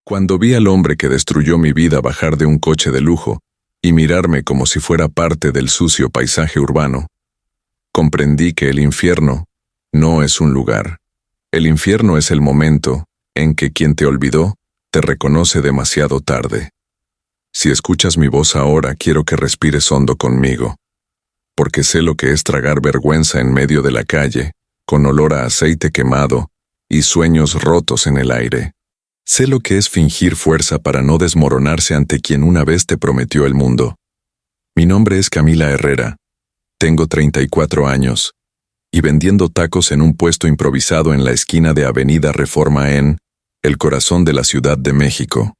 Cuando vi al hombre que destruyó mi vida bajar de un coche de lujo y mirarme como si fuera parte del sucio paisaje urbano, comprendí que el infierno no es un lugar. El infierno es el momento en que quien te olvidó te reconoce demasiado tarde. Si escuchas mi voz ahora, quiero que respires hondo conmigo, porque sé lo que es tragar vergüenza en medio de la calle, con olor a aceite quemado y sueños rotos en el aire. Sé lo que es fingir fuerza para no desmoronarse ante quien una vez te prometió el mundo. Mi nombre es Camila Herrera, tengo 34 años, y vendiendo tacos en un puesto improvisado en la esquina de Avenida Reforma en el corazón de la Ciudad de México.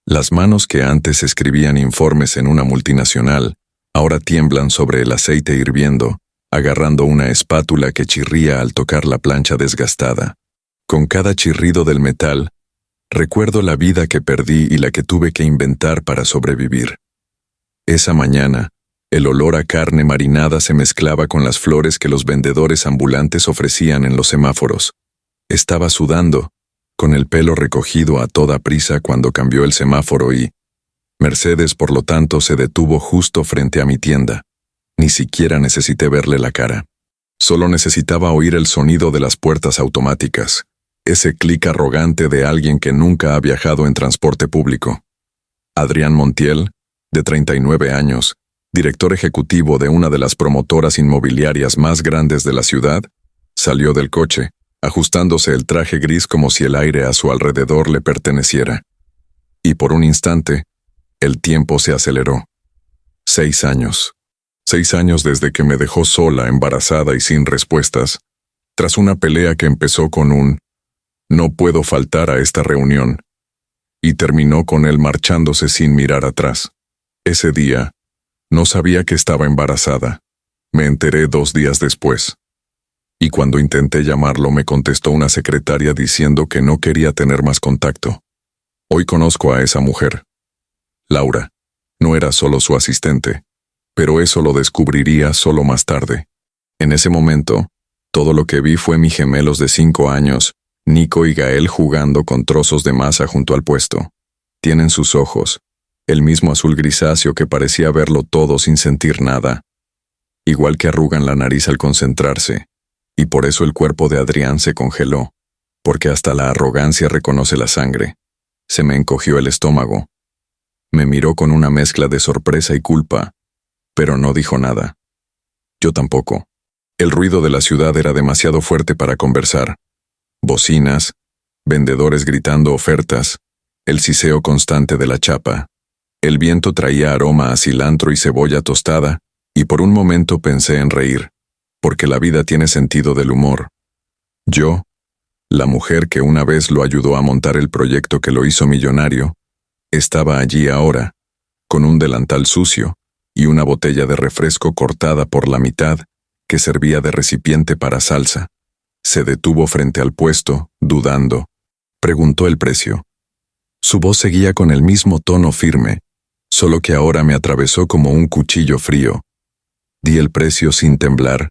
Las manos que antes escribían informes en una multinacional, ahora tiemblan sobre el aceite hirviendo, agarrando una espátula que chirría al tocar la plancha desgastada. Con cada chirrido del metal, recuerdo la vida que perdí y la que tuve que inventar para sobrevivir. Esa mañana, el olor a carne marinada se mezclaba con las flores que los vendedores ambulantes ofrecían en los semáforos. Estaba sudando, con el pelo recogido a toda prisa cuando cambió el semáforo y Mercedes, por lo tanto, se detuvo justo frente a mi tienda. Ni siquiera necesité verle la cara. Solo necesitaba oír el sonido de las puertas automáticas, ese clic arrogante de alguien que nunca ha viajado en transporte público. Adrián Montiel, de 39 años, director ejecutivo de una de las promotoras inmobiliarias más grandes de la ciudad, salió del coche, ajustándose el traje gris como si el aire a su alrededor le perteneciera. Y por un instante, el tiempo se aceleró. 6 años. 6 años desde que me dejó sola, embarazada y sin respuestas, tras una pelea que empezó con un "no puedo faltar a esta reunión", y terminó con él marchándose sin mirar atrás. Ese día, no sabía que estaba embarazada. Me enteré 2 días después. Y cuando intenté llamarlo me contestó una secretaria diciendo que no quería tener más contacto. Hoy conozco a esa mujer. Laura. No era solo su asistente, pero eso lo descubriría solo más tarde. En ese momento, todo lo que vi fue mis gemelos de 5 años, Nico y Gael, jugando con trozos de masa junto al puesto. Tienen sus ojos, el mismo azul grisáceo que parecía verlo todo sin sentir nada. Igual que arrugan la nariz al concentrarse, y por eso el cuerpo de Adrián se congeló, porque hasta la arrogancia reconoce la sangre. Se me encogió el estómago. Me miró con una mezcla de sorpresa y culpa, pero no dijo nada. Yo tampoco. El ruido de la ciudad era demasiado fuerte para conversar. Bocinas, vendedores gritando ofertas, el siseo constante de la chapa. El viento traía aroma a cilantro y cebolla tostada, y por un momento pensé en reír, porque la vida tiene sentido del humor. Yo, la mujer que una vez lo ayudó a montar el proyecto que lo hizo millonario, estaba allí ahora, con un delantal sucio y una botella de refresco cortada por la mitad que servía de recipiente para salsa. Se detuvo frente al puesto, dudando. Preguntó el precio. Su voz seguía con el mismo tono firme, solo que ahora me atravesó como un cuchillo frío. Di el precio sin temblar,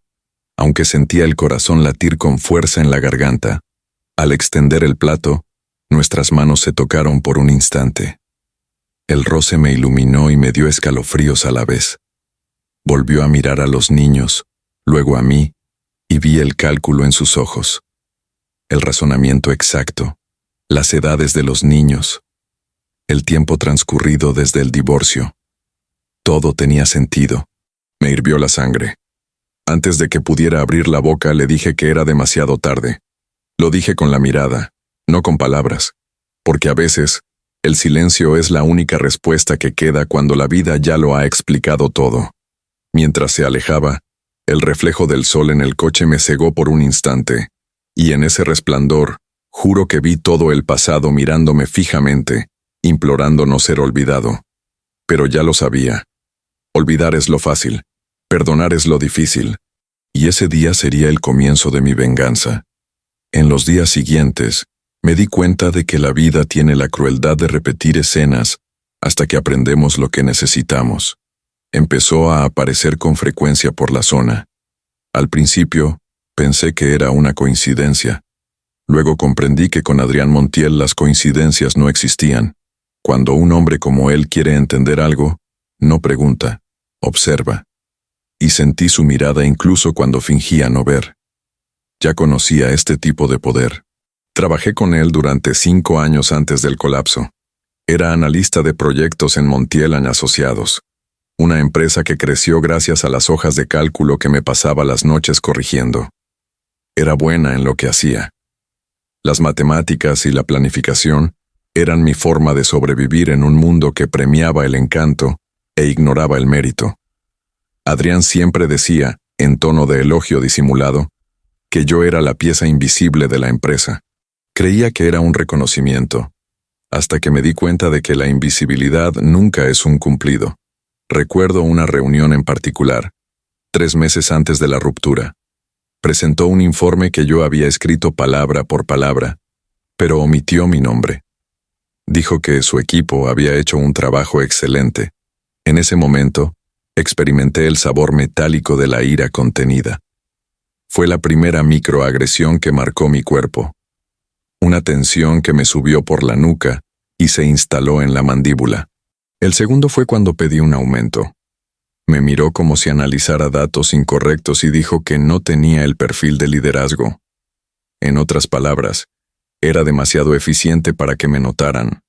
aunque sentía el corazón latir con fuerza en la garganta. Al extender el plato, nuestras manos se tocaron por un instante. El roce me iluminó y me dio escalofríos a la vez. Volvió a mirar a los niños, luego a mí, y vi el cálculo en sus ojos. El razonamiento exacto, las edades de los niños, el tiempo transcurrido desde el divorcio. Todo tenía sentido. Me hirvió la sangre. Antes de que pudiera abrir la boca le dije que era demasiado tarde. Lo dije con la mirada, no con palabras, porque a veces el silencio es la única respuesta que queda cuando la vida ya lo ha explicado todo. Mientras se alejaba, el reflejo del sol en el coche me cegó por un instante, y en ese resplandor, juro que vi todo el pasado mirándome fijamente, implorando no ser olvidado. Pero ya lo sabía. Olvidar es lo fácil, perdonar es lo difícil, y ese día sería el comienzo de mi venganza. En los días siguientes, me di cuenta de que la vida tiene la crueldad de repetir escenas hasta que aprendemos lo que necesitamos. Empezó a aparecer con frecuencia por la zona. Al principio, pensé que era una coincidencia, Luego comprendí que con Adrián Montiel las coincidencias no existían. Cuando un hombre como él quiere entender algo, no pregunta, observa. Y sentí su mirada incluso cuando fingía no ver. Ya conocía este tipo de poder. Trabajé con él durante 5 años antes del colapso. Era analista de proyectos en Montiel & Asociados, una empresa que creció gracias a las hojas de cálculo que me pasaba las noches corrigiendo. Era buena en lo que hacía. Las matemáticas y la planificación eran mi forma de sobrevivir en un mundo que premiaba el encanto e ignoraba el mérito. Adrián siempre decía, en tono de elogio disimulado, que yo era la pieza invisible de la empresa. Creía que era un reconocimiento, hasta que me di cuenta de que la invisibilidad nunca es un cumplido. Recuerdo una reunión en particular, 3 meses antes de la ruptura. Presentó un informe que yo había escrito palabra por palabra, pero omitió mi nombre. Dijo que su equipo había hecho un trabajo excelente. En ese momento, experimenté el sabor metálico de la ira contenida. Fue la primera microagresión que marcó mi cuerpo. Una tensión que me subió por la nuca y se instaló en la mandíbula. El segundo fue cuando pedí un aumento. Me miró como si analizara datos incorrectos y dijo que no tenía el perfil de liderazgo. En otras palabras, era demasiado eficiente para que me notaran.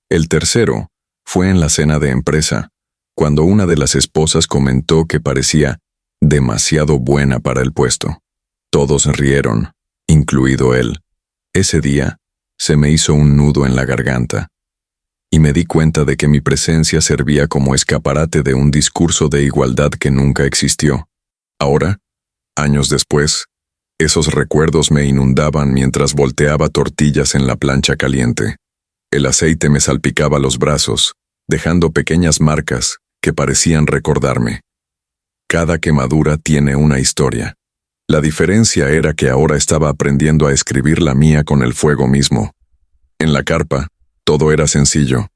El tercero fue en la cena de empresa, cuando una de las esposas comentó que parecía demasiado buena para el puesto. Todos rieron, incluido él. Ese día, se me hizo un nudo en la garganta, y me di cuenta de que mi presencia servía como escaparate de un discurso de igualdad que nunca existió. Ahora, años después, esos recuerdos me inundaban mientras volteaba tortillas en la plancha caliente. El aceite me salpicaba los brazos, dejando pequeñas marcas que parecían recordarme. Cada quemadura tiene una historia. La diferencia era que ahora estaba aprendiendo a escribir la mía con el fuego mismo. En la carpa, todo era sencillo.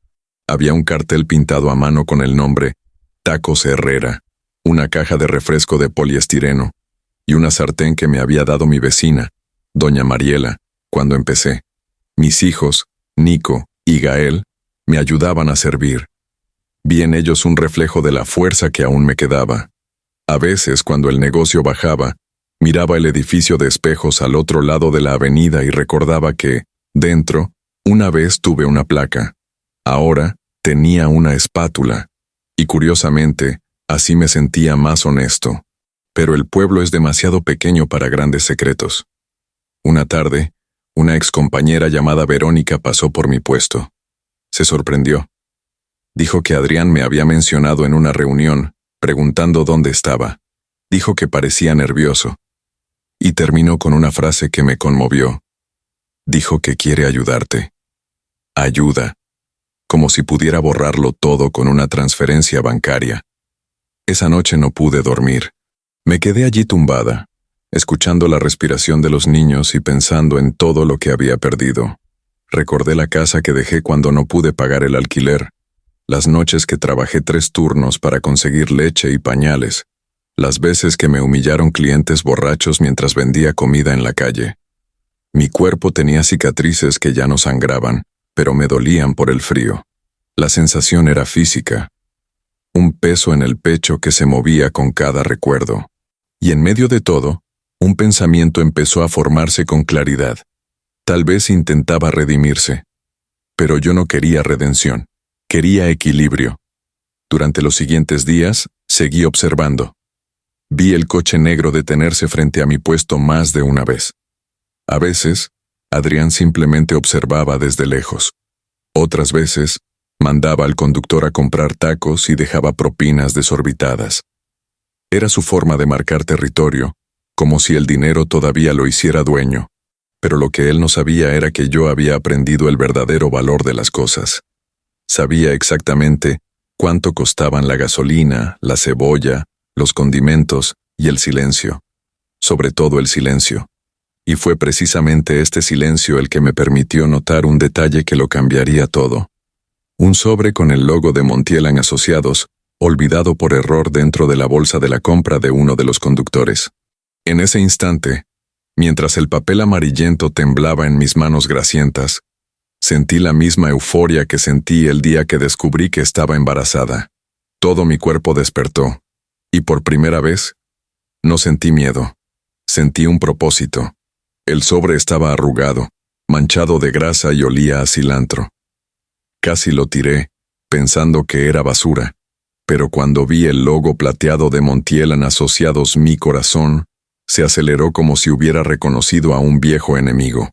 Había un cartel pintado a mano con el nombre Tacos Herrera, una caja de refresco de poliestireno y una sartén que me había dado mi vecina, doña Mariela, cuando empecé. Mis hijos, Nico y Gael, me ayudaban a servir. Vi en ellos un reflejo de la fuerza que aún me quedaba. A veces, cuando el negocio bajaba, miraba el edificio de espejos al otro lado de la avenida y recordaba que, dentro, una vez tuve una placa. Ahora tenía una espátula. Y curiosamente, así me sentía más honesto. Pero el pueblo es demasiado pequeño para grandes secretos. Una tarde, una excompañera llamada Verónica pasó por mi puesto. Se sorprendió. Dijo que Adrián me había mencionado en una reunión, preguntando dónde estaba. Dijo que parecía nervioso. Y terminó con una frase que me conmovió. Dijo que quiere ayudarte. Ayuda. Como si pudiera borrarlo todo con una transferencia bancaria. Esa noche no pude dormir. Me quedé allí tumbada, escuchando la respiración de los niños y pensando en todo lo que había perdido. Recordé la casa que dejé cuando no pude pagar el alquiler, las noches que trabajé 3 turnos para conseguir leche y pañales, las veces que me humillaron clientes borrachos mientras vendía comida en la calle. Mi cuerpo tenía cicatrices que ya no sangraban, pero me dolían por el frío. La sensación era física. Un peso en el pecho que se movía con cada recuerdo. Y en medio de todo, un pensamiento empezó a formarse con claridad. Tal vez intentaba redimirse. Pero yo no quería redención. Quería equilibrio. Durante los siguientes días, seguí observando. Vi el coche negro detenerse frente a mi puesto más de una vez. A veces, Adrián simplemente observaba desde lejos. Otras veces, mandaba al conductor a comprar tacos y dejaba propinas desorbitadas. Era su forma de marcar territorio, como si el dinero todavía lo hiciera dueño. Pero lo que él no sabía era que yo había aprendido el verdadero valor de las cosas. Sabía exactamente cuánto costaban la gasolina, la cebolla, los condimentos y el silencio. Sobre todo el silencio. Y fue precisamente este silencio el que me permitió notar un detalle que lo cambiaría todo. Un sobre con el logo de Montiel & Asociados, olvidado por error dentro de la bolsa de la compra de uno de los conductores. En ese instante, Mientras el papel amarillento temblaba en mis manos grasientas, sentí la misma euforia que sentí el día que descubrí que estaba embarazada. Todo mi cuerpo despertó, y por primera vez, no sentí miedo. Sentí un propósito. El sobre estaba arrugado, manchado de grasa y olía a cilantro. Casi lo tiré, pensando que era basura, pero cuando vi el logo plateado de Montiel & Asociados, mi corazón se aceleró como si hubiera reconocido a un viejo enemigo.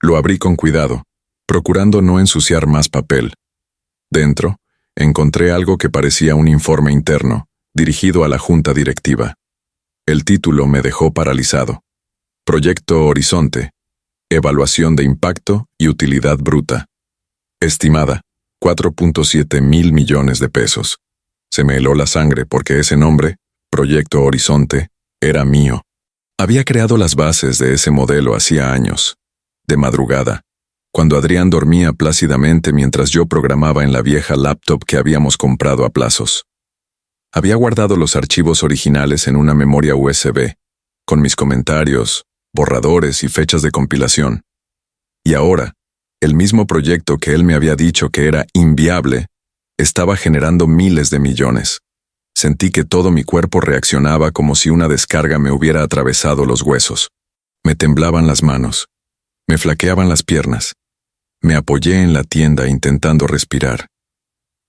Lo abrí con cuidado, procurando no ensuciar más papel. Dentro, encontré algo que parecía un informe interno, dirigido a la junta directiva. El título me dejó paralizado. Proyecto Horizonte. Evaluación de impacto y utilidad bruta. Estimada, 4.7 mil millones de pesos. Se me heló la sangre porque ese nombre, Proyecto Horizonte, era mío. Había creado las bases de ese modelo hacía años. De madrugada, cuando Adrián dormía plácidamente mientras yo programaba en la vieja laptop que habíamos comprado a plazos. Había guardado los archivos originales en una memoria USB, con mis comentarios, borradores y fechas de compilación. Y ahora, el mismo proyecto que él me había dicho que era inviable, estaba generando miles de millones. Sentí que todo mi cuerpo reaccionaba como si una descarga me hubiera atravesado los huesos. Me temblaban las manos. Me flaqueaban las piernas. Me apoyé en la tienda intentando respirar.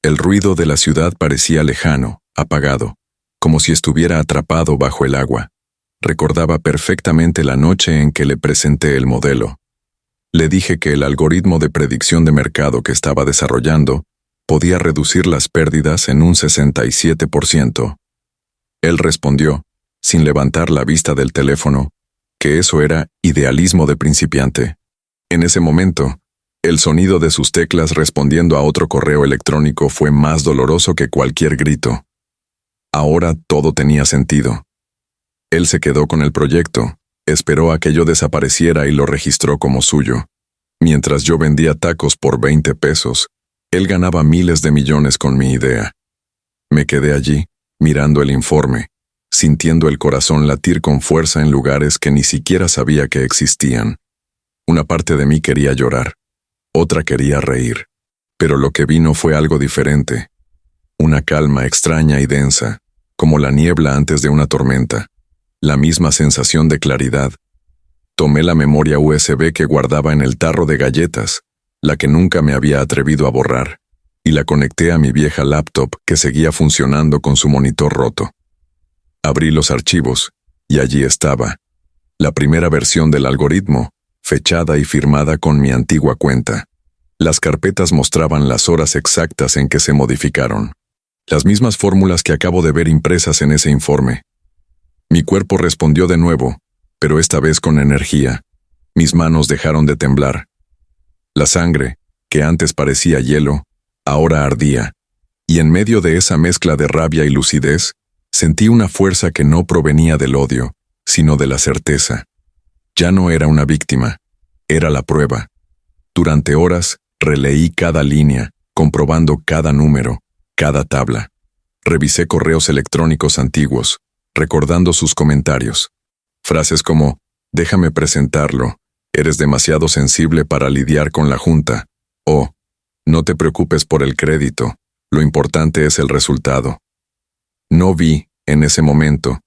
El ruido de la ciudad parecía lejano, apagado, como si estuviera atrapado bajo el agua. Recordaba perfectamente la noche en que le presenté el modelo. Le dije que el algoritmo de predicción de mercado que estaba desarrollando podía reducir las pérdidas en un 67%. Él respondió, sin levantar la vista del teléfono, que eso era idealismo de principiante. En ese momento, el sonido de sus teclas respondiendo a otro correo electrónico fue más doloroso que cualquier grito. Ahora todo tenía sentido. Él se quedó con el proyecto, esperó a que yo desapareciera y lo registró como suyo. Mientras yo vendía tacos por 20 pesos, él ganaba miles de millones con mi idea. Me quedé allí, mirando el informe, sintiendo el corazón latir con fuerza en lugares que ni siquiera sabía que existían. Una parte de mí quería llorar, otra quería reír. Pero lo que vino fue algo diferente. Una calma extraña y densa, como la niebla antes de una tormenta. La misma sensación de claridad. Tomé la memoria USB que guardaba en el tarro de galletas, la que nunca me había atrevido a borrar, y la conecté a mi vieja laptop que seguía funcionando con su monitor roto. Abrí los archivos, y allí estaba, la primera versión del algoritmo, fechada y firmada con mi antigua cuenta. Las carpetas mostraban las horas exactas en que se modificaron. Las mismas fórmulas que acabo de ver impresas en ese informe. Mi cuerpo respondió de nuevo, pero esta vez con energía. Mis manos dejaron de temblar. La sangre, que antes parecía hielo, ahora ardía, y en medio de esa mezcla de rabia y lucidez, sentí una fuerza que no provenía del odio, sino de la certeza. Ya no era una víctima, era la prueba. Durante horas, releí cada línea, comprobando cada número, cada tabla. Revisé correos electrónicos antiguos, recordando sus comentarios. Frases como, déjame presentarlo, eres demasiado sensible para lidiar con la junta, o, no te preocupes por el crédito, lo importante es el resultado. No vi, en ese momento,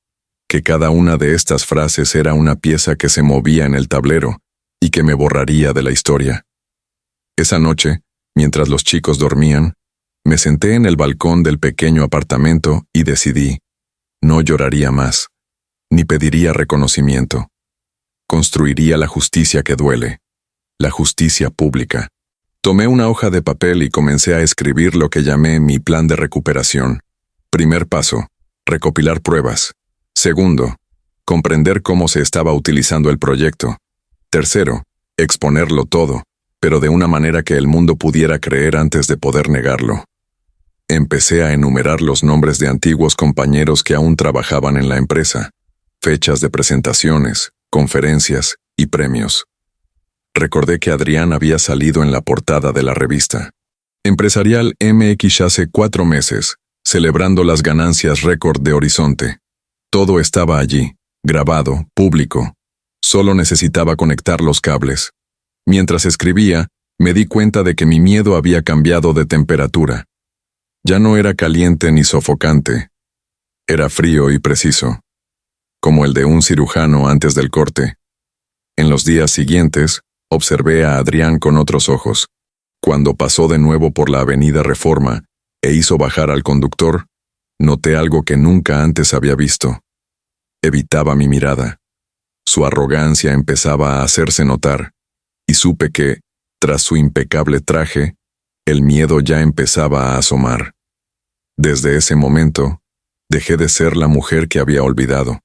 que cada una de estas frases era una pieza que se movía en el tablero y que me borraría de la historia. Esa noche, mientras los chicos dormían, me senté en el balcón del pequeño apartamento y decidí, no lloraría más, ni pediría reconocimiento. Construiría la justicia que duele, la justicia pública. Tomé una hoja de papel y comencé a escribir lo que llamé mi plan de recuperación. Primer paso, recopilar pruebas. Segundo, comprender cómo se estaba utilizando el proyecto. Tercero, exponerlo todo, pero de una manera que el mundo pudiera creer antes de poder negarlo. Empecé a enumerar los nombres de antiguos compañeros que aún trabajaban en la empresa, fechas de presentaciones, conferencias y premios. Recordé que Adrián había salido en la portada de la revista Empresarial MX hace 4 meses, celebrando las ganancias récord de Horizonte. Todo estaba allí, grabado, público. Solo necesitaba conectar los cables. Mientras escribía, me di cuenta de que mi miedo había cambiado de temperatura. Ya no era caliente ni sofocante. Era frío y preciso, como el de un cirujano antes del corte. En los días siguientes, observé a Adrián con otros ojos. Cuando pasó de nuevo por la avenida Reforma e hizo bajar al conductor, noté algo que nunca antes había visto. Evitaba mi mirada. Su arrogancia empezaba a hacerse notar, y supe que, tras su impecable traje, el miedo ya empezaba a asomar. Desde ese momento, dejé de ser la mujer que había olvidado.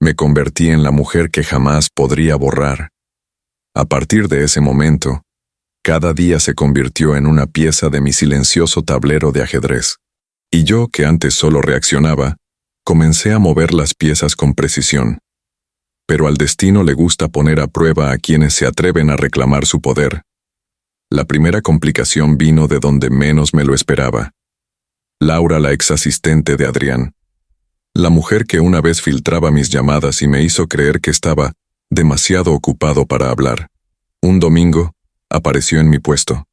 Me convertí en la mujer que jamás podría borrar. A partir de ese momento, cada día se convirtió en una pieza de mi silencioso tablero de ajedrez. Y yo, que antes solo reaccionaba, comencé a mover las piezas con precisión. Pero al destino le gusta poner a prueba a quienes se atreven a reclamar su poder. La primera complicación vino de donde menos me lo esperaba. Laura, la ex asistente de Adrián. La mujer que una vez filtraba mis llamadas y me hizo creer que estaba demasiado ocupado para hablar. Un domingo, apareció en mi puesto.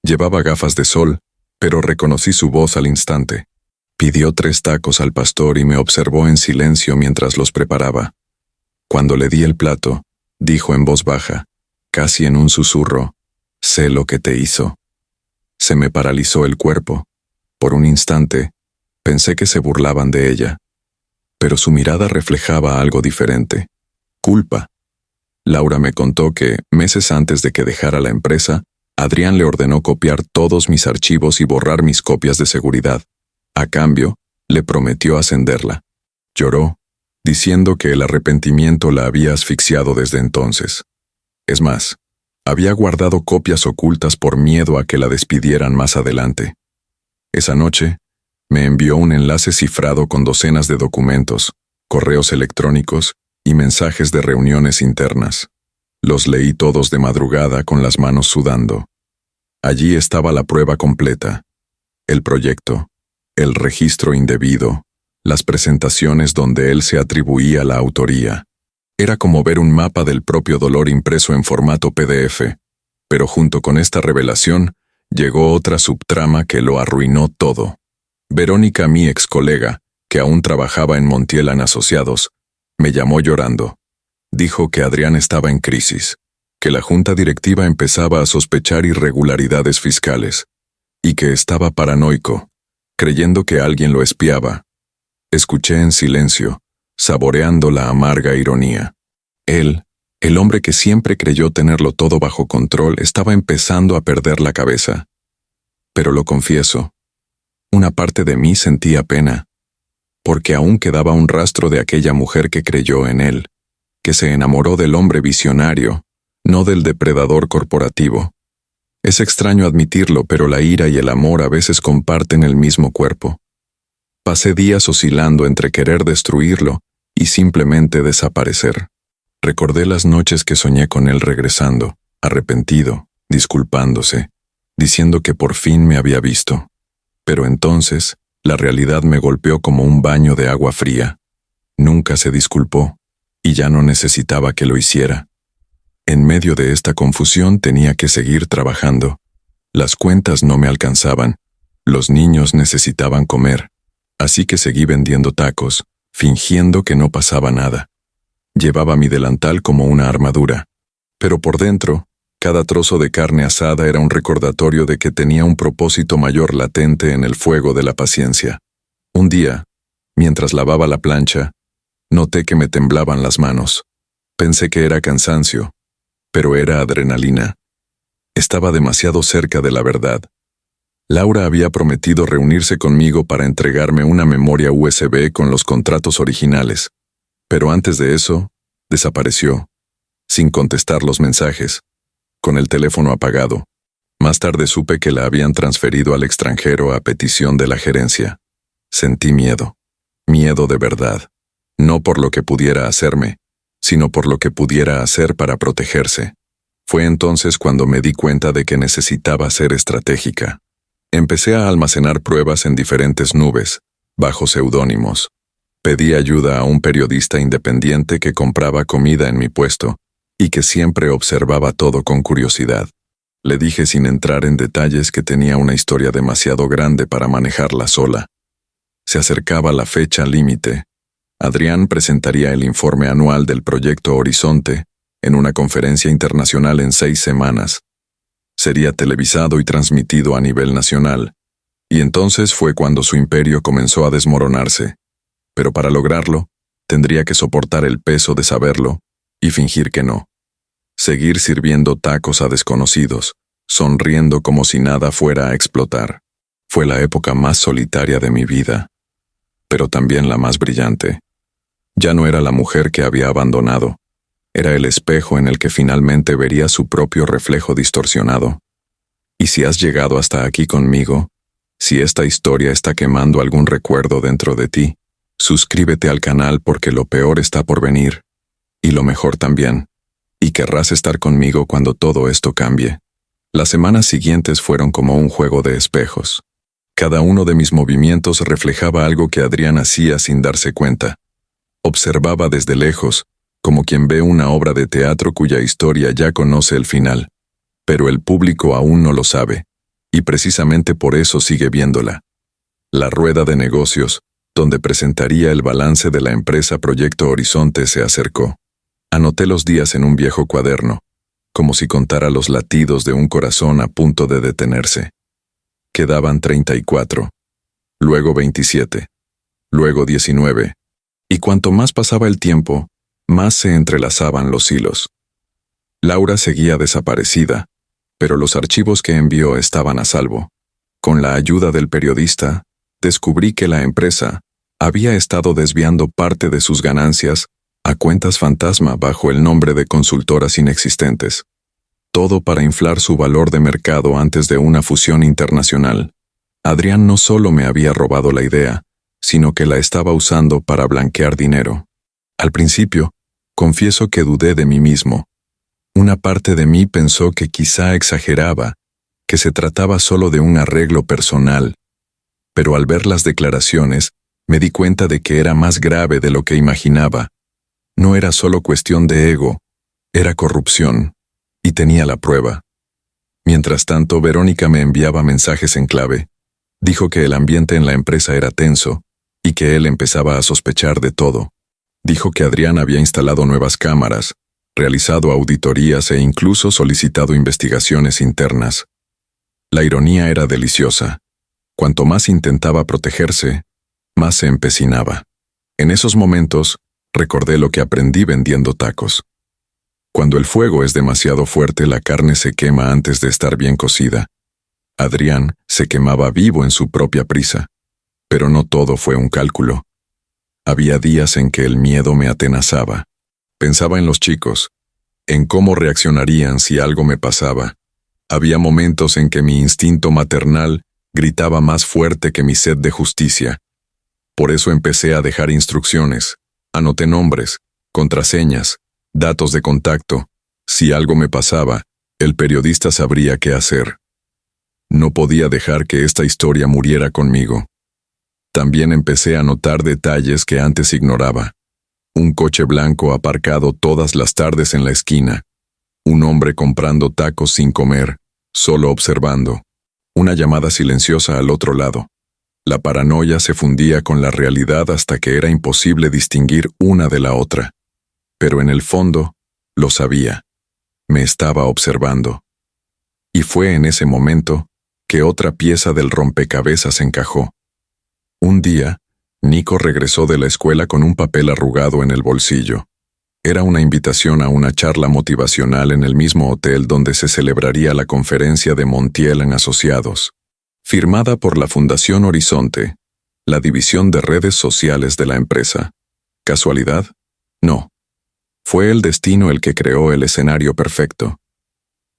Llevaba gafas de sol, pero reconocí su voz al instante. Pidió 3 tacos al pastor y me observó en silencio mientras los preparaba. Cuando le di el plato, dijo en voz baja, casi en un susurro, «Sé lo que te hizo». Se me paralizó el cuerpo. Por un instante, pensé que se burlaban de ella. Pero su mirada reflejaba algo diferente. Culpa. Laura me contó que, meses antes de que dejara la empresa, Adrián le ordenó copiar todos mis archivos y borrar mis copias de seguridad. A cambio, le prometió ascenderla. Lloró, diciendo que el arrepentimiento la había asfixiado desde entonces. Es más, había guardado copias ocultas por miedo a que la despidieran más adelante. Esa noche, me envió un enlace cifrado con docenas de documentos, correos electrónicos y mensajes de reuniones internas. Los leí todos de madrugada con las manos sudando. Allí estaba la prueba completa: el proyecto, el registro indebido, las presentaciones donde él se atribuía la autoría. Era como ver un mapa del propio dolor impreso en formato PDF, pero junto con esta revelación, llegó otra subtrama que lo arruinó todo. Verónica, mi ex colega, que aún trabajaba en Montiel & Asociados, me llamó llorando. Dijo que Adrián estaba en crisis, que la junta directiva empezaba a sospechar irregularidades fiscales, y que estaba paranoico, creyendo que alguien lo espiaba. Escuché en silencio, saboreando la amarga ironía. Él, el hombre que siempre creyó tenerlo todo bajo control, estaba empezando a perder la cabeza. Pero lo confieso, una parte de mí sentía pena, porque aún quedaba un rastro de aquella mujer que creyó en él, que se enamoró del hombre visionario, no del depredador corporativo. Es extraño admitirlo, pero la ira y el amor a veces comparten el mismo cuerpo. Pasé días oscilando entre querer destruirlo y simplemente desaparecer. Recordé las noches que soñé con él regresando, arrepentido, disculpándose, diciendo que por fin me había visto. Pero entonces, la realidad me golpeó como un baño de agua fría. Nunca se disculpó, y ya no necesitaba que lo hiciera. En medio de esta confusión tenía que seguir trabajando. Las cuentas no me alcanzaban, los niños necesitaban comer, así que seguí vendiendo tacos, fingiendo que no pasaba nada. Llevaba mi delantal como una armadura, pero por dentro, cada trozo de carne asada era un recordatorio de que tenía un propósito mayor latente en el fuego de la paciencia. Un día, mientras lavaba la plancha, noté que me temblaban las manos. Pensé que era cansancio, pero era adrenalina. Estaba demasiado cerca de la verdad. Laura había prometido reunirse conmigo para entregarme una memoria USB con los contratos originales, pero antes de eso, desapareció, sin contestar los mensajes, con el teléfono apagado. Más tarde supe que la habían transferido al extranjero a petición de la gerencia. Sentí miedo de verdad, no por lo que pudiera hacerme, sino por lo que pudiera hacer para protegerse. Fue entonces cuando me di cuenta de que necesitaba ser estratégica. Empecé a almacenar pruebas en diferentes nubes, bajo seudónimos. Pedí ayuda a un periodista independiente que compraba comida en mi puesto y que siempre observaba todo con curiosidad. Le dije sin entrar en detalles que tenía una historia demasiado grande para manejarla sola. Se acercaba la fecha límite. Adrián presentaría el informe anual del Proyecto Horizonte en una conferencia internacional en 6 semanas. Sería televisado y transmitido a nivel nacional, y entonces fue cuando su imperio comenzó a desmoronarse. Pero para lograrlo, tendría que soportar el peso de saberlo y fingir que no. Seguir sirviendo tacos a desconocidos, sonriendo como si nada fuera a explotar. Fue la época más solitaria de mi vida, pero también la más brillante. Ya no era la mujer que había abandonado, era el espejo en el que finalmente vería su propio reflejo distorsionado. Y si has llegado hasta aquí conmigo, si esta historia está quemando algún recuerdo dentro de ti, suscríbete al canal porque lo peor está por venir, y lo mejor también, y querrás estar conmigo cuando todo esto cambie. Las semanas siguientes fueron como un juego de espejos. Cada uno de mis movimientos reflejaba algo que Adrián hacía sin darse cuenta. Observaba desde lejos, como quien ve una obra de teatro cuya historia ya conoce el final, pero el público aún no lo sabe, y precisamente por eso sigue viéndola. La rueda de negocios, donde presentaría el balance de la empresa Proyecto Horizonte, se acercó. Anoté los días en un viejo cuaderno, como si contara los latidos de un corazón a punto de detenerse. Quedaban 34, luego 27, luego 19, y cuanto más pasaba el tiempo, más se entrelazaban los hilos. Laura seguía desaparecida, pero los archivos que envió estaban a salvo. Con la ayuda del periodista, descubrí que la empresa había estado desviando parte de sus ganancias a cuentas fantasma bajo el nombre de consultoras inexistentes. Todo para inflar su valor de mercado antes de una fusión internacional. Adrián no solo me había robado la idea, sino que la estaba usando para blanquear dinero. Al principio, confieso que dudé de mí mismo. Una parte de mí pensó que quizá exageraba, que se trataba solo de un arreglo personal. Pero al ver las declaraciones, me di cuenta de que era más grave de lo que imaginaba. No era solo cuestión de ego, era corrupción, y tenía la prueba. Mientras tanto, Verónica me enviaba mensajes en clave. Dijo que el ambiente en la empresa era tenso, y que él empezaba a sospechar de todo. Dijo que Adrián había instalado nuevas cámaras, realizado auditorías e incluso solicitado investigaciones internas. La ironía era deliciosa. Cuanto más intentaba protegerse, más se empecinaba. En esos momentos, recordé lo que aprendí vendiendo tacos. Cuando el fuego es demasiado fuerte, la carne se quema antes de estar bien cocida. Adrián se quemaba vivo en su propia prisa. Pero no todo fue un cálculo. Había días en que el miedo me atenazaba. Pensaba en los chicos, en cómo reaccionarían si algo me pasaba. Había momentos en que mi instinto maternal gritaba más fuerte que mi sed de justicia. Por eso empecé a dejar instrucciones, anoté nombres, contraseñas, datos de contacto. Si algo me pasaba, el periodista sabría qué hacer. No podía dejar que esta historia muriera conmigo. También empecé a notar detalles que antes ignoraba. Un coche blanco aparcado todas las tardes en la esquina. Un hombre comprando tacos sin comer, solo observando. Una llamada silenciosa al otro lado. La paranoia se fundía con la realidad hasta que era imposible distinguir una de la otra. Pero en el fondo, lo sabía. Me estaba observando. Y fue en ese momento que otra pieza del rompecabezas encajó. Un día, Nico regresó de la escuela con un papel arrugado en el bolsillo. Era una invitación a una charla motivacional en el mismo hotel donde se celebraría la conferencia de Montiel en Asociados, firmada por la Fundación Horizonte, la división de redes sociales de la empresa. ¿Casualidad? No. Fue el destino el que creó el escenario perfecto.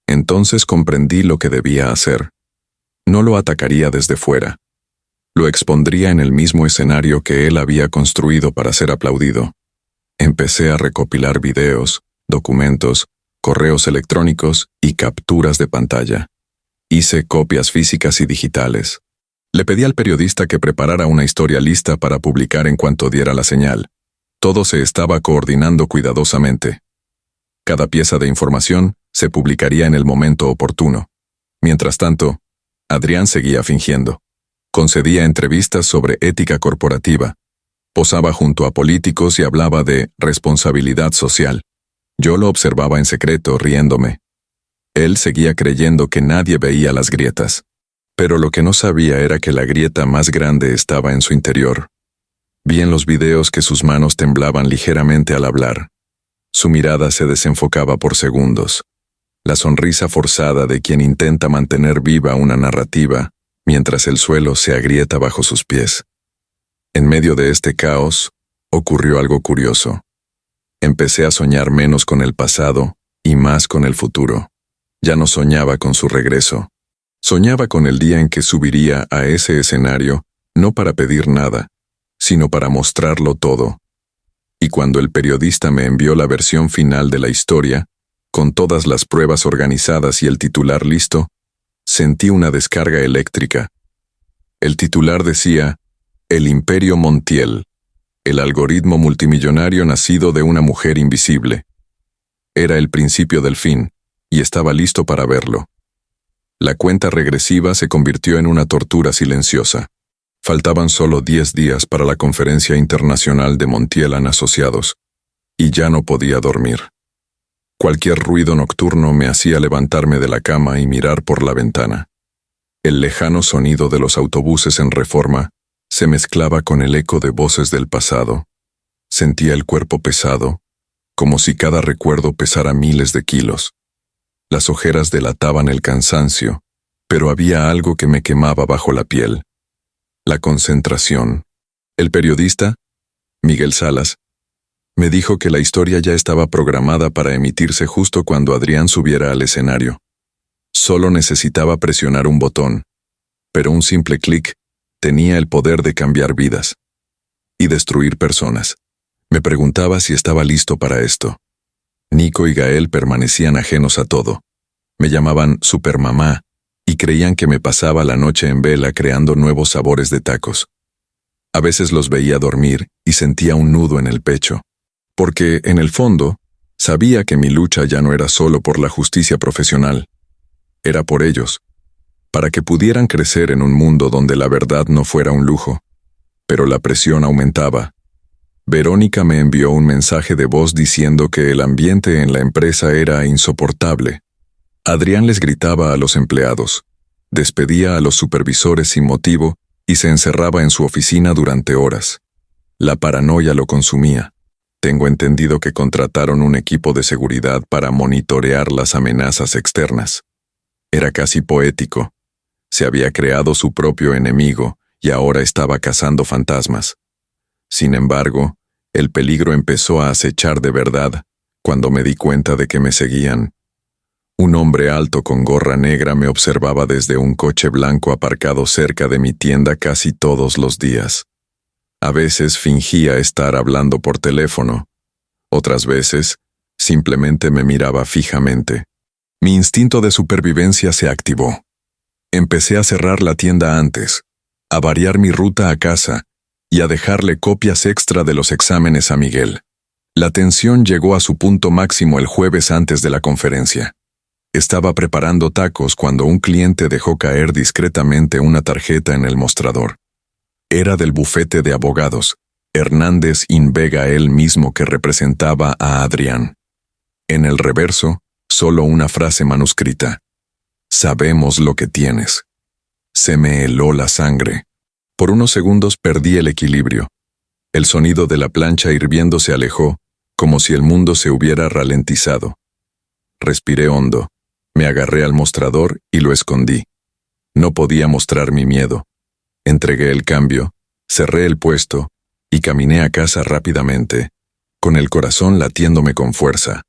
Entonces comprendí lo que debía hacer. No lo atacaría desde fuera. Lo expondría en el mismo escenario que él había construido para ser aplaudido. Empecé a recopilar videos, documentos, correos electrónicos y capturas de pantalla. Hice copias físicas y digitales. Le pedí al periodista que preparara una historia lista para publicar en cuanto diera la señal. Todo se estaba coordinando cuidadosamente. Cada pieza de información se publicaría en el momento oportuno. Mientras tanto, Adrián seguía fingiendo. Concedía entrevistas sobre ética corporativa. Posaba junto a políticos y hablaba de responsabilidad social. Yo lo observaba en secreto, riéndome. Él seguía creyendo que nadie veía las grietas. Pero lo que no sabía era que la grieta más grande estaba en su interior. Vi en los videos que sus manos temblaban ligeramente al hablar. Su mirada se desenfocaba por segundos. La sonrisa forzada de quien intenta mantener viva una narrativa, mientras el suelo se agrieta bajo sus pies. En medio de este caos, ocurrió algo curioso. Empecé a soñar menos con el pasado y más con el futuro. Ya no soñaba con su regreso. Soñaba con el día en que subiría a ese escenario, no para pedir nada, sino para mostrarlo todo. Y cuando el periodista me envió la versión final de la historia, con todas las pruebas organizadas y el titular listo, sentí una descarga eléctrica. El titular decía: El Imperio Montiel, el algoritmo multimillonario nacido de una mujer invisible. Era el principio del fin, y estaba listo para verlo. La cuenta regresiva se convirtió en una tortura silenciosa. Faltaban solo 10 días para la conferencia internacional de Montiel & Asociados, y ya no podía dormir. Cualquier ruido nocturno me hacía levantarme de la cama y mirar por la ventana. El lejano sonido de los autobuses en Reforma se mezclaba con el eco de voces del pasado. Sentía el cuerpo pesado, como si cada recuerdo pesara miles de kilos. Las ojeras delataban el cansancio, pero había algo que me quemaba bajo la piel. La concentración. El periodista, Miguel Salas, me dijo que la historia ya estaba programada para emitirse justo cuando Adrián subiera al escenario. Solo necesitaba presionar un botón, pero un simple clic tenía el poder de cambiar vidas y destruir personas. Me preguntaba si estaba listo para esto. Nico y Gael permanecían ajenos a todo. Me llamaban Supermamá y creían que me pasaba la noche en vela creando nuevos sabores de tacos. A veces los veía dormir y sentía un nudo en el pecho, porque, en el fondo, sabía que mi lucha ya no era solo por la justicia profesional. Era por ellos, para que pudieran crecer en un mundo donde la verdad no fuera un lujo. Pero la presión aumentaba. Verónica me envió un mensaje de voz diciendo que el ambiente en la empresa era insoportable. Adrián les gritaba a los empleados, despedía a los supervisores sin motivo y se encerraba en su oficina durante horas. La paranoia lo consumía. Tengo entendido que contrataron un equipo de seguridad para monitorear las amenazas externas. Era casi poético. Se había creado su propio enemigo y ahora estaba cazando fantasmas. Sin embargo, el peligro empezó a acechar de verdad cuando me di cuenta de que me seguían. Un hombre alto con gorra negra me observaba desde un coche blanco aparcado cerca de mi tienda casi todos los días. A veces fingía estar hablando por teléfono. Otras veces, simplemente me miraba fijamente. Mi instinto de supervivencia se activó. Empecé a cerrar la tienda antes, a variar mi ruta a casa y a dejarle copias extra de los exámenes a Miguel. La tensión llegó a su punto máximo el jueves antes de la conferencia. Estaba preparando tacos cuando un cliente dejó caer discretamente una tarjeta en el mostrador. Era del bufete de abogados, Hernández Invega, él mismo, que representaba a Adrián. En el reverso, solo una frase manuscrita: «Sabemos lo que tienes». Se me heló la sangre. Por unos segundos perdí el equilibrio. El sonido de la plancha hirviendo se alejó, como si el mundo se hubiera ralentizado. Respiré hondo, me agarré al mostrador y lo escondí. No podía mostrar mi miedo. Entregué el cambio, cerré el puesto y caminé a casa rápidamente, con el corazón latiéndome con fuerza.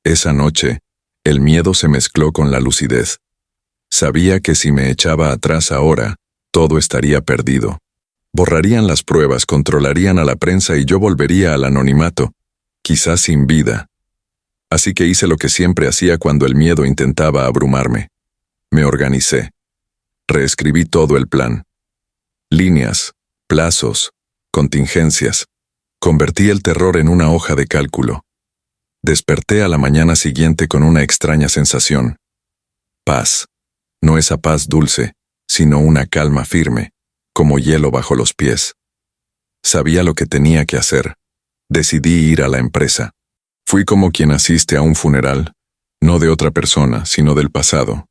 Esa noche, el miedo se mezcló con la lucidez. Sabía que si me echaba atrás ahora, todo estaría perdido. Borrarían las pruebas, controlarían a la prensa y yo volvería al anonimato, quizás sin vida. Así que hice lo que siempre hacía cuando el miedo intentaba abrumarme. Me organicé. Reescribí todo el plan. Líneas, plazos, contingencias. Convertí el terror en una hoja de cálculo. Desperté a la mañana siguiente con una extraña sensación. Paz. No esa paz dulce, sino una calma firme, como hielo bajo los pies. Sabía lo que tenía que hacer. Decidí ir a la empresa. Fui como quien asiste a un funeral, no de otra persona, sino del pasado.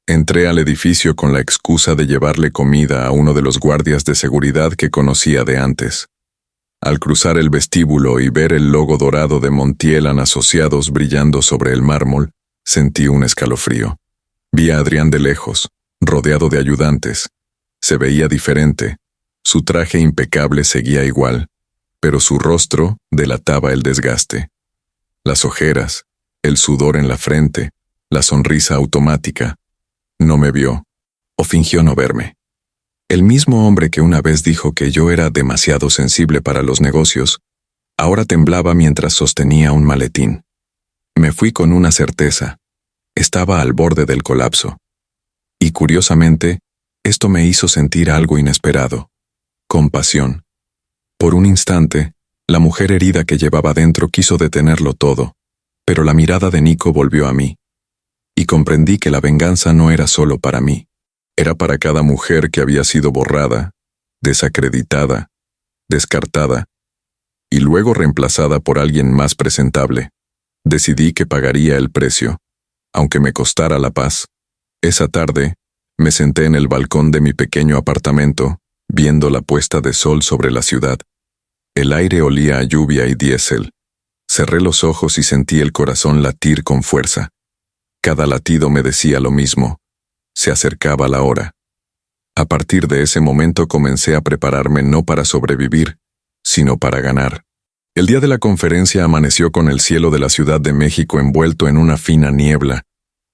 Entré al edificio con la excusa de llevarle comida a uno de los guardias de seguridad que conocía de antes. Al cruzar el vestíbulo y ver el logo dorado de Montiel & Asociados brillando sobre el mármol, sentí un escalofrío. Vi a Adrián de lejos, rodeado de ayudantes. Se veía diferente. Su traje impecable seguía igual, pero su rostro delataba el desgaste. Las ojeras, el sudor en la frente, la sonrisa automática. No me vio, o fingió no verme. El mismo hombre que una vez dijo que yo era demasiado sensible para los negocios, ahora temblaba mientras sostenía un maletín. Me fui con una certeza. Estaba al borde del colapso. Y curiosamente, esto me hizo sentir algo inesperado. Compasión. Por un instante, la mujer herida que llevaba dentro quiso detenerlo todo, pero la mirada de Nico volvió a mí. Y comprendí que la venganza no era solo para mí. Era para cada mujer que había sido borrada, desacreditada, descartada, y luego reemplazada por alguien más presentable. Decidí que pagaría el precio, aunque me costara la paz. Esa tarde, me senté en el balcón de mi pequeño apartamento, viendo la puesta de sol sobre la ciudad. El aire olía a lluvia y diésel. Cerré los ojos y sentí el corazón latir con fuerza. Cada latido me decía lo mismo. Se acercaba la hora. A partir de ese momento comencé a prepararme no para sobrevivir, sino para ganar. El día de la conferencia amaneció con el cielo de la Ciudad de México envuelto en una fina niebla,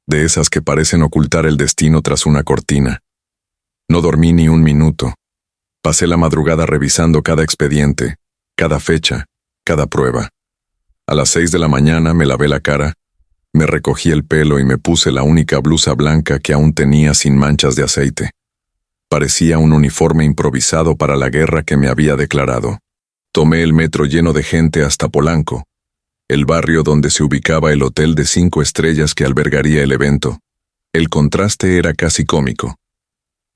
de esas que parecen ocultar el destino tras una cortina. No dormí ni un minuto. Pasé la madrugada revisando cada expediente, cada fecha, cada prueba. A las 6 de la mañana me lavé la cara, me recogí el pelo y me puse la única blusa blanca que aún tenía sin manchas de aceite. Parecía un uniforme improvisado para la guerra que me había declarado. Tomé el metro lleno de gente hasta Polanco, el barrio donde se ubicaba el hotel de 5 estrellas que albergaría el evento. El contraste era casi cómico.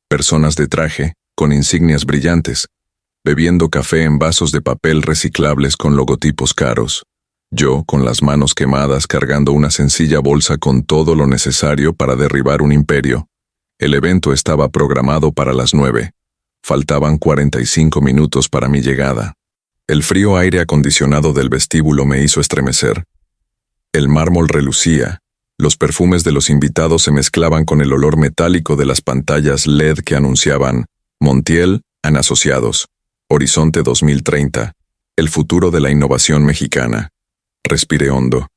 Personas de traje, con insignias brillantes, bebiendo café en vasos de papel reciclables con logotipos caros. Yo, con las manos quemadas, cargando una sencilla bolsa con todo lo necesario para derribar un imperio. El evento estaba programado para las 9. Faltaban 45 minutos para mi llegada. El frío aire acondicionado del vestíbulo me hizo estremecer. El mármol relucía. Los perfumes de los invitados se mezclaban con el olor metálico de las pantallas LED que anunciaban Montiel & Asociados, Horizonte 2030, el futuro de la innovación mexicana. Respiré hondo.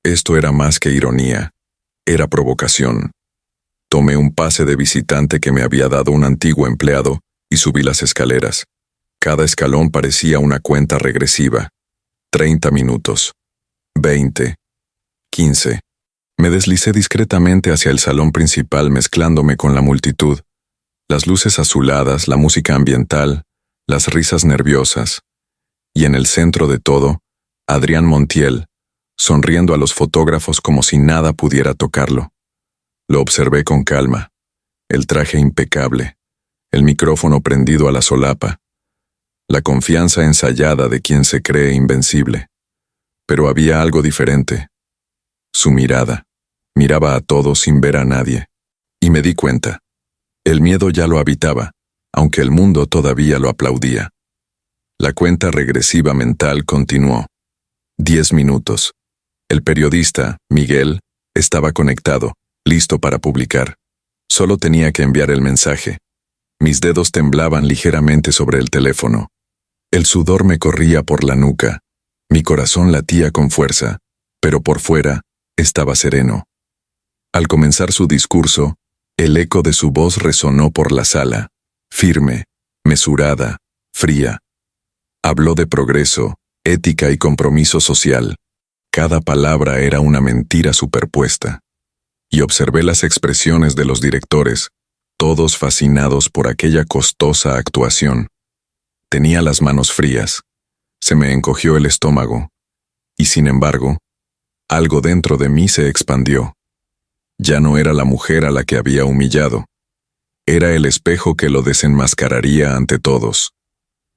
Esto era más que ironía. Era provocación. Tomé un pase de visitante que me había dado un antiguo empleado y subí las escaleras. Cada escalón parecía una cuenta regresiva. 30 minutos. 20. 15. Me deslicé discretamente hacia el salón principal mezclándome con la multitud. Las luces azuladas, la música ambiental, las risas nerviosas. Y en el centro de todo, Adrián Montiel, sonriendo a los fotógrafos como si nada pudiera tocarlo. Lo observé con calma. El traje impecable, el micrófono prendido a la solapa, la confianza ensayada de quien se cree invencible. Pero había algo diferente. Su mirada. Miraba a todos sin ver a nadie. Y me di cuenta. El miedo ya lo habitaba, aunque el mundo todavía lo aplaudía. La cuenta regresiva mental continuó. 10 minutos. El periodista, Miguel, estaba conectado, listo para publicar. Solo tenía que enviar el mensaje. Mis dedos temblaban ligeramente sobre el teléfono. El sudor me corría por la nuca. Mi corazón latía con fuerza, pero por fuera estaba sereno. Al comenzar su discurso, el eco de su voz resonó por la sala, firme, mesurada, fría. Habló de progreso, ética y compromiso social. Cada palabra era una mentira superpuesta. Y observé las expresiones de los directores, todos fascinados por aquella costosa actuación. Tenía las manos frías, se me encogió el estómago, y sin embargo, algo dentro de mí se expandió. Ya no era la mujer a la que había humillado, era el espejo que lo desenmascararía ante todos.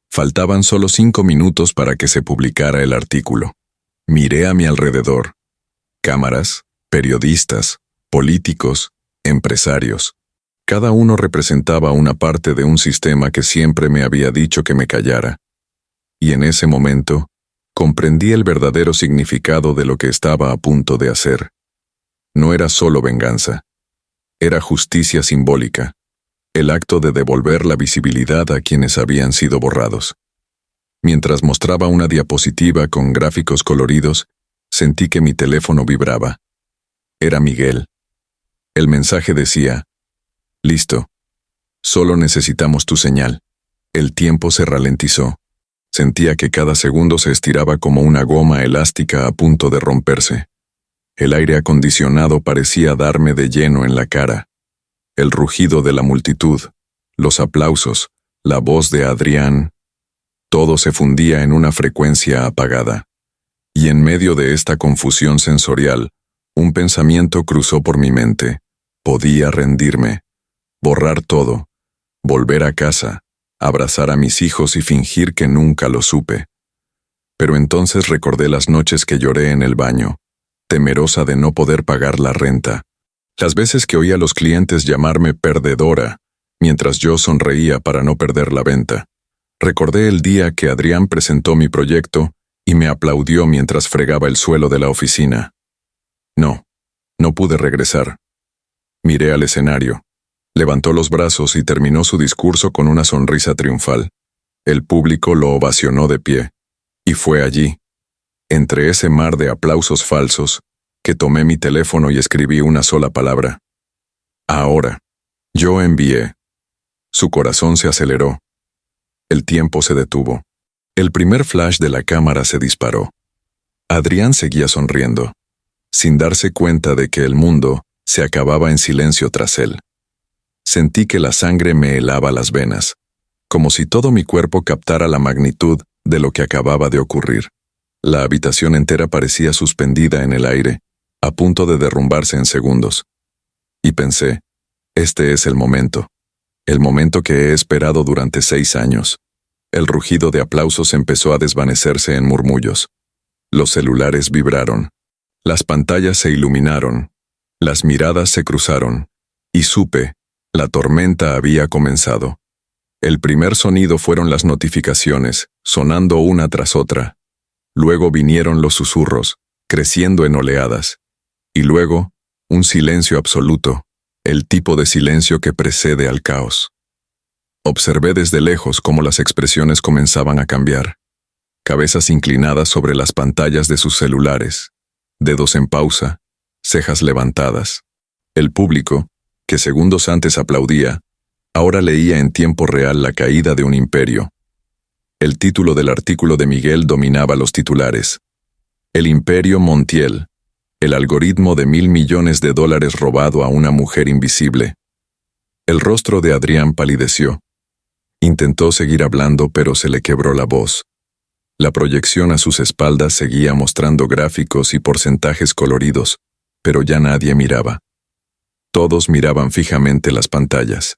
Faltaban solo 5 minutos para que se publicara el artículo. Miré a mi alrededor. Cámaras, periodistas, políticos, empresarios. Cada uno representaba una parte de un sistema que siempre me había dicho que me callara. Y en ese momento, comprendí el verdadero significado de lo que estaba a punto de hacer. No era solo venganza. Era justicia simbólica. El acto de devolver la visibilidad a quienes habían sido borrados. Mientras mostraba una diapositiva con gráficos coloridos, sentí que mi teléfono vibraba. Era Miguel. El mensaje decía: «Listo. Solo necesitamos tu señal». El tiempo se ralentizó. Sentía que cada segundo se estiraba como una goma elástica a punto de romperse. El aire acondicionado parecía darme de lleno en la cara. El rugido de la multitud, los aplausos, la voz de Adrián, todo se fundía en una frecuencia apagada. Y en medio de esta confusión sensorial, un pensamiento cruzó por mi mente. Podía rendirme, borrar todo, volver a casa, abrazar a mis hijos y fingir que nunca lo supe. Pero entonces recordé las noches que lloré en el baño, temerosa de no poder pagar la renta. Las veces que oía a los clientes llamarme perdedora, mientras yo sonreía para no perder la venta. Recordé el día que Adrián presentó mi proyecto y me aplaudió mientras fregaba el suelo de la oficina. No pude regresar. Miré al escenario. Levantó los brazos y terminó su discurso con una sonrisa triunfal. El público lo ovacionó de pie. Y fue allí, entre ese mar de aplausos falsos, que tomé mi teléfono y escribí una sola palabra. Ahora. Yo envié. Su corazón se aceleró. El tiempo se detuvo. El primer flash de la cámara se disparó. Adrián seguía sonriendo, sin darse cuenta de que el mundo se acababa en silencio tras él. Sentí que la sangre me helaba las venas, como si todo mi cuerpo captara la magnitud de lo que acababa de ocurrir. La habitación entera parecía suspendida en el aire, a punto de derrumbarse en segundos. Y pensé, este es el momento que he esperado durante 6 años. El rugido de aplausos empezó a desvanecerse en murmullos. Los celulares vibraron. Las pantallas se iluminaron. Las miradas se cruzaron. Y supe, la tormenta había comenzado. El primer sonido fueron las notificaciones, sonando una tras otra. Luego vinieron los susurros, creciendo en oleadas. Y luego, un silencio absoluto, el tipo de silencio que precede al caos. Observé desde lejos cómo las expresiones comenzaban a cambiar. Cabezas inclinadas sobre las pantallas de sus celulares, dedos en pausa, cejas levantadas. El público, que segundos antes aplaudía, ahora leía en tiempo real la caída de un imperio. El título del artículo de Miguel dominaba los titulares. El Imperio Montiel. El algoritmo de $1.000 millones robado a una mujer invisible. El rostro de Adrián palideció. Intentó seguir hablando, pero se le quebró la voz. La proyección a sus espaldas seguía mostrando gráficos y porcentajes coloridos, pero ya nadie miraba. Todos miraban fijamente las pantallas.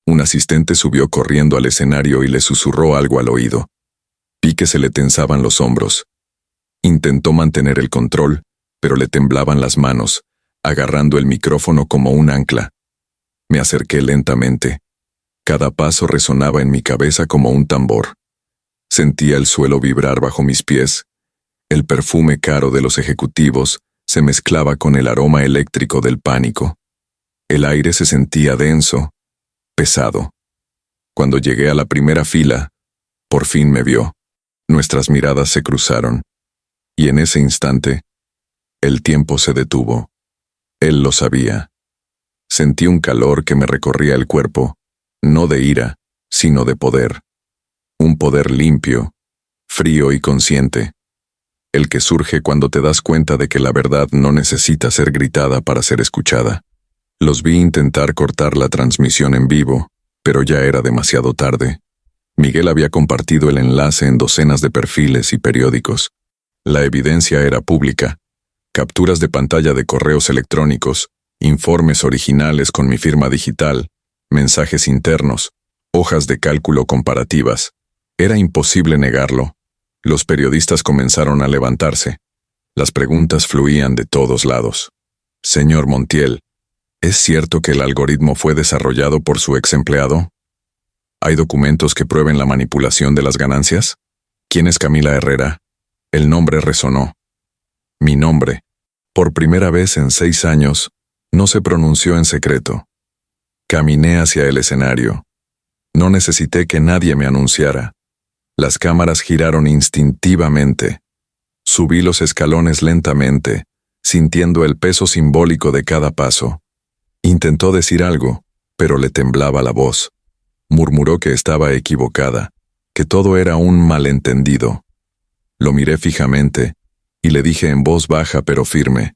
Un asistente subió corriendo al escenario y le susurró algo al oído. Vi que se le tensaban los hombros. Intentó mantener el control, pero le temblaban las manos, agarrando el micrófono como un ancla. Me acerqué lentamente. Cada paso resonaba en mi cabeza como un tambor. Sentía el suelo vibrar bajo mis pies. El perfume caro de los ejecutivos se mezclaba con el aroma eléctrico del pánico. El aire se sentía denso, pesado. Cuando llegué a la primera fila, por fin me vio. Nuestras miradas se cruzaron. Y en ese instante, el tiempo se detuvo. Él lo sabía. Sentí un calor que me recorría el cuerpo, no de ira, sino de poder. Un poder limpio, frío y consciente. El que surge cuando te das cuenta de que la verdad no necesita ser gritada para ser escuchada. Los vi intentar cortar la transmisión en vivo, pero ya era demasiado tarde. Miguel había compartido el enlace en docenas de perfiles y periódicos. La evidencia era pública. Capturas de pantalla de correos electrónicos, informes originales con mi firma digital, mensajes internos, hojas de cálculo comparativas. Era imposible negarlo. Los periodistas comenzaron a levantarse. Las preguntas fluían de todos lados. Señor Montiel, ¿es cierto que el algoritmo fue desarrollado por su ex empleado? ¿Hay documentos que prueben la manipulación de las ganancias? ¿Quién es Camila Herrera? El nombre resonó. Mi nombre, por primera vez en 6 años, no se pronunció en secreto. Caminé hacia el escenario. No necesité que nadie me anunciara. Las cámaras giraron instintivamente. Subí los escalones lentamente, sintiendo el peso simbólico de cada paso. Intentó decir algo, pero le temblaba la voz. Murmuró que estaba equivocada, que todo era un malentendido. Lo miré fijamente, y le dije en voz baja pero firme: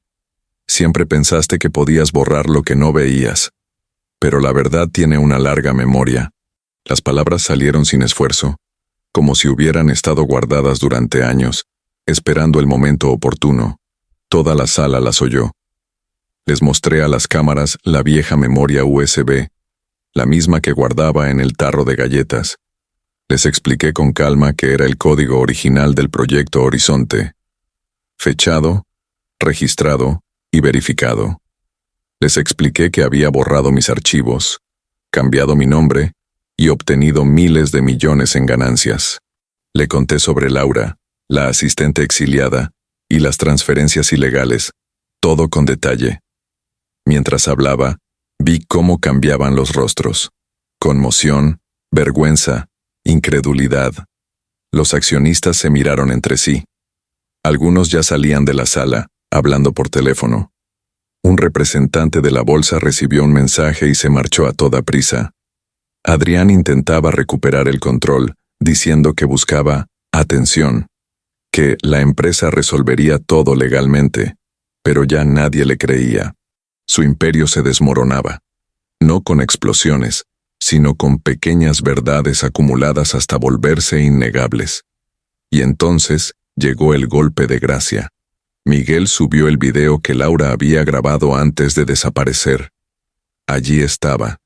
siempre pensaste que podías borrar lo que no veías. Pero la verdad tiene una larga memoria. Las palabras salieron sin esfuerzo, como si hubieran estado guardadas durante años, esperando el momento oportuno. Toda la sala las oyó. Les mostré a las cámaras la vieja memoria USB, la misma que guardaba en el tarro de galletas. Les expliqué con calma que era el código original del proyecto Horizonte, fechado, registrado y verificado. Les expliqué que había borrado mis archivos, cambiado mi nombre y obtenido miles de millones en ganancias. Le conté sobre Laura, la asistente exiliada, y las transferencias ilegales, todo con detalle. Mientras hablaba, vi cómo cambiaban los rostros. Conmoción, vergüenza, incredulidad. Los accionistas se miraron entre sí. Algunos ya salían de la sala, hablando por teléfono. Un representante de la bolsa recibió un mensaje y se marchó a toda prisa. Adrián intentaba recuperar el control, diciendo que buscaba atención, que la empresa resolvería todo legalmente, pero ya nadie le creía. Su imperio se desmoronaba, no con explosiones, sino con pequeñas verdades acumuladas hasta volverse innegables. Y entonces llegó el golpe de gracia. Miguel subió el video que Laura había grabado antes de desaparecer. Allí estaba,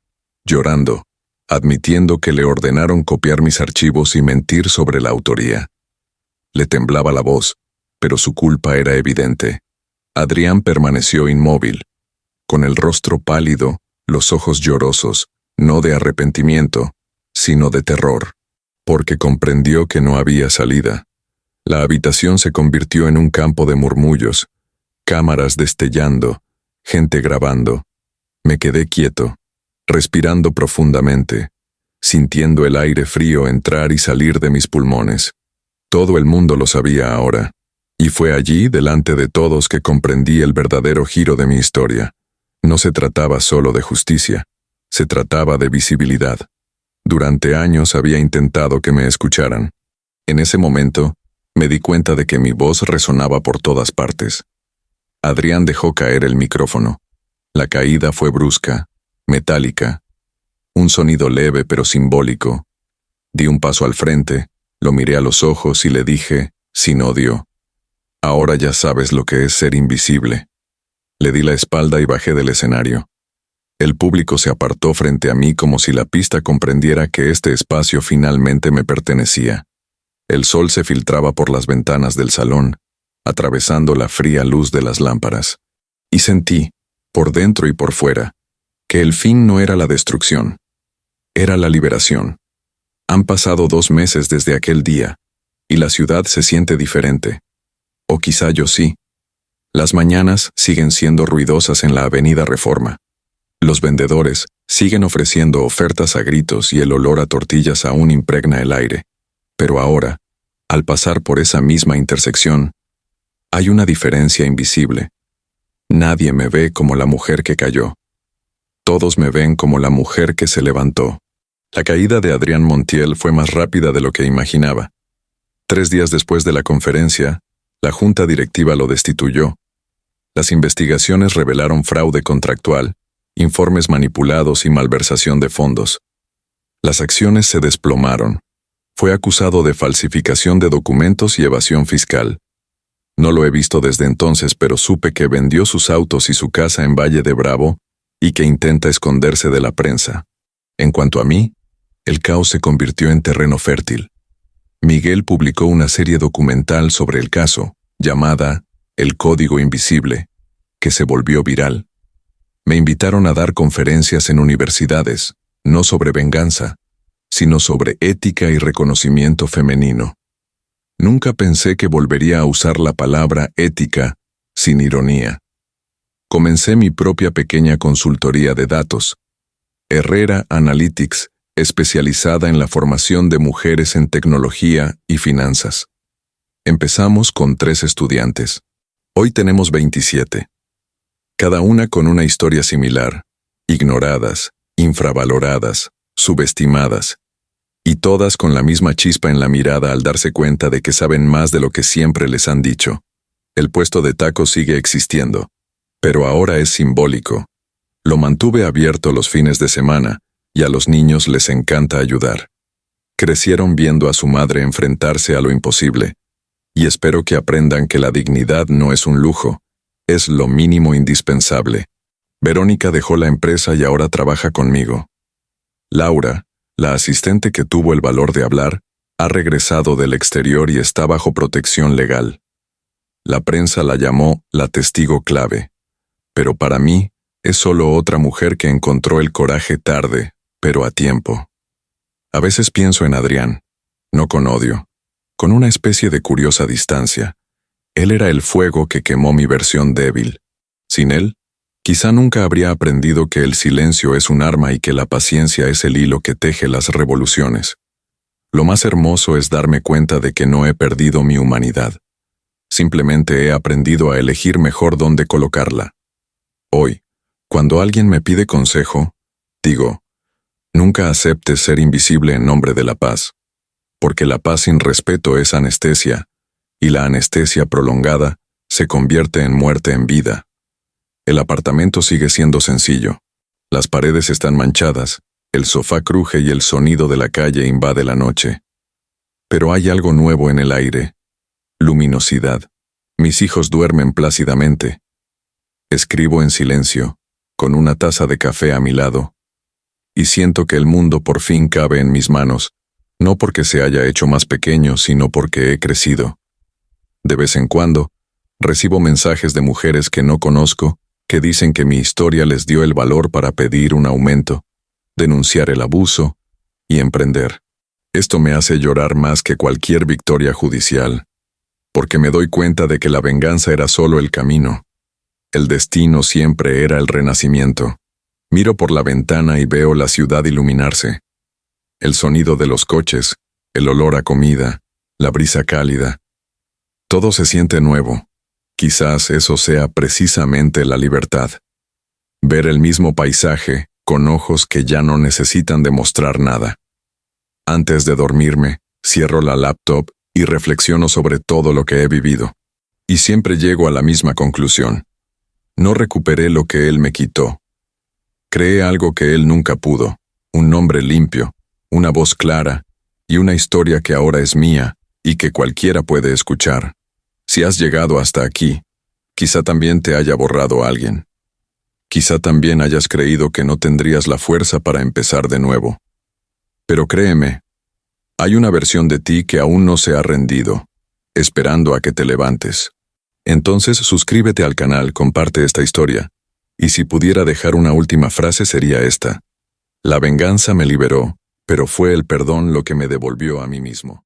llorando, admitiendo que le ordenaron copiar mis archivos y mentir sobre la autoría. Le temblaba la voz, pero su culpa era evidente. Adrián permaneció inmóvil, con el rostro pálido, los ojos llorosos, no de arrepentimiento, sino de terror, porque comprendió que no había salida. La habitación se convirtió en un campo de murmullos, cámaras destellando, gente grabando. Me quedé quieto, respirando profundamente, sintiendo el aire frío entrar y salir de mis pulmones. Todo el mundo lo sabía ahora, y fue allí, delante de todos, que comprendí el verdadero giro de mi historia. No se trataba solo de justicia, se trataba de visibilidad. Durante años había intentado que me escucharan. En ese momento, me di cuenta de que mi voz resonaba por todas partes. Adrián dejó caer el micrófono. La caída fue brusca, metálica. Un sonido leve pero simbólico. Di un paso al frente, lo miré a los ojos y le dije, sin odio: ahora ya sabes lo que es ser invisible. Le di la espalda y bajé del escenario. El público se apartó frente a mí como si la pista comprendiera que este espacio finalmente me pertenecía. El sol se filtraba por las ventanas del salón, atravesando la fría luz de las lámparas. Y sentí, por dentro y por fuera, que el fin no era la destrucción, era la liberación. Han pasado 2 meses desde aquel día, y la ciudad se siente diferente. O quizá yo sí. Las mañanas siguen siendo ruidosas en la Avenida Reforma. Los vendedores siguen ofreciendo ofertas a gritos y el olor a tortillas aún impregna el aire. Pero ahora, al pasar por esa misma intersección, hay una diferencia invisible. Nadie me ve como la mujer que cayó. Todos me ven como la mujer que se levantó. La caída de Adrián Montiel fue más rápida de lo que imaginaba. 3 días después de la conferencia, la junta directiva lo destituyó. Las investigaciones revelaron fraude contractual, informes manipulados y malversación de fondos. Las acciones se desplomaron. Fue acusado de falsificación de documentos y evasión fiscal. No lo he visto desde entonces, pero supe que vendió sus autos y su casa en Valle de Bravo y que intenta esconderse de la prensa. En cuanto a mí, el caos se convirtió en terreno fértil. Miguel publicó una serie documental sobre el caso, llamada El Código Invisible, que se volvió viral. Me invitaron a dar conferencias en universidades, no sobre venganza, sino sobre ética y reconocimiento femenino. Nunca pensé que volvería a usar la palabra ética sin ironía. Comencé mi propia pequeña consultoría de datos, Herrera Analytics, especializada en la formación de mujeres en tecnología y finanzas. Empezamos con 3 estudiantes. Hoy tenemos 27. Cada una con una historia similar, ignoradas, infravaloradas, subestimadas, y todas con la misma chispa en la mirada al darse cuenta de que saben más de lo que siempre les han dicho. El puesto de tacos sigue existiendo, pero ahora es simbólico. Lo mantuve abierto los fines de semana, y a los niños les encanta ayudar. Crecieron viendo a su madre enfrentarse a lo imposible, y espero que aprendan que la dignidad no es un lujo, es lo mínimo indispensable. Verónica dejó la empresa y ahora trabaja conmigo. Laura, la asistente que tuvo el valor de hablar, ha regresado del exterior y está bajo protección legal. La prensa la llamó la testigo clave, pero para mí es solo otra mujer que encontró el coraje tarde, pero a tiempo. A veces pienso en Adrián, no con odio, con una especie de curiosa distancia. Él era el fuego que quemó mi versión débil. Sin él, quizá nunca habría aprendido que el silencio es un arma y que la paciencia es el hilo que teje las revoluciones. Lo más hermoso es darme cuenta de que no he perdido mi humanidad. Simplemente he aprendido a elegir mejor dónde colocarla. Hoy, cuando alguien me pide consejo, digo, nunca aceptes ser invisible en nombre de la paz, porque la paz sin respeto es anestesia, y la anestesia prolongada se convierte en muerte en vida. El apartamento sigue siendo sencillo. Las paredes están manchadas, el sofá cruje y el sonido de la calle invade la noche. Pero hay algo nuevo en el aire. Luminosidad. Mis hijos duermen plácidamente. Escribo en silencio, con una taza de café a mi lado, y siento que el mundo por fin cabe en mis manos, no porque se haya hecho más pequeño, sino porque he crecido. De vez en cuando, recibo mensajes de mujeres que no conozco, que dicen que mi historia les dio el valor para pedir un aumento, denunciar el abuso y emprender. Esto me hace llorar más que cualquier victoria judicial, porque me doy cuenta de que la venganza era solo el camino. El destino siempre era el renacimiento. Miro por la ventana y veo la ciudad iluminarse. El sonido de los coches, el olor a comida, la brisa cálida. Todo se siente nuevo. Quizás eso sea precisamente la libertad. Ver el mismo paisaje con ojos que ya no necesitan demostrar nada. Antes de dormirme, cierro la laptop y reflexiono sobre todo lo que he vivido. Y siempre llego a la misma conclusión. No recuperé lo que él me quitó. Creé algo que él nunca pudo, un nombre limpio, una voz clara y una historia que ahora es mía y que cualquiera puede escuchar. Si has llegado hasta aquí, quizá también te haya borrado alguien. Quizá también hayas creído que no tendrías la fuerza para empezar de nuevo. Pero créeme, hay una versión de ti que aún no se ha rendido, esperando a que te levantes. Entonces suscríbete al canal, comparte esta historia, y si pudiera dejar una última frase sería esta: la venganza me liberó, pero fue el perdón lo que me devolvió a mí mismo.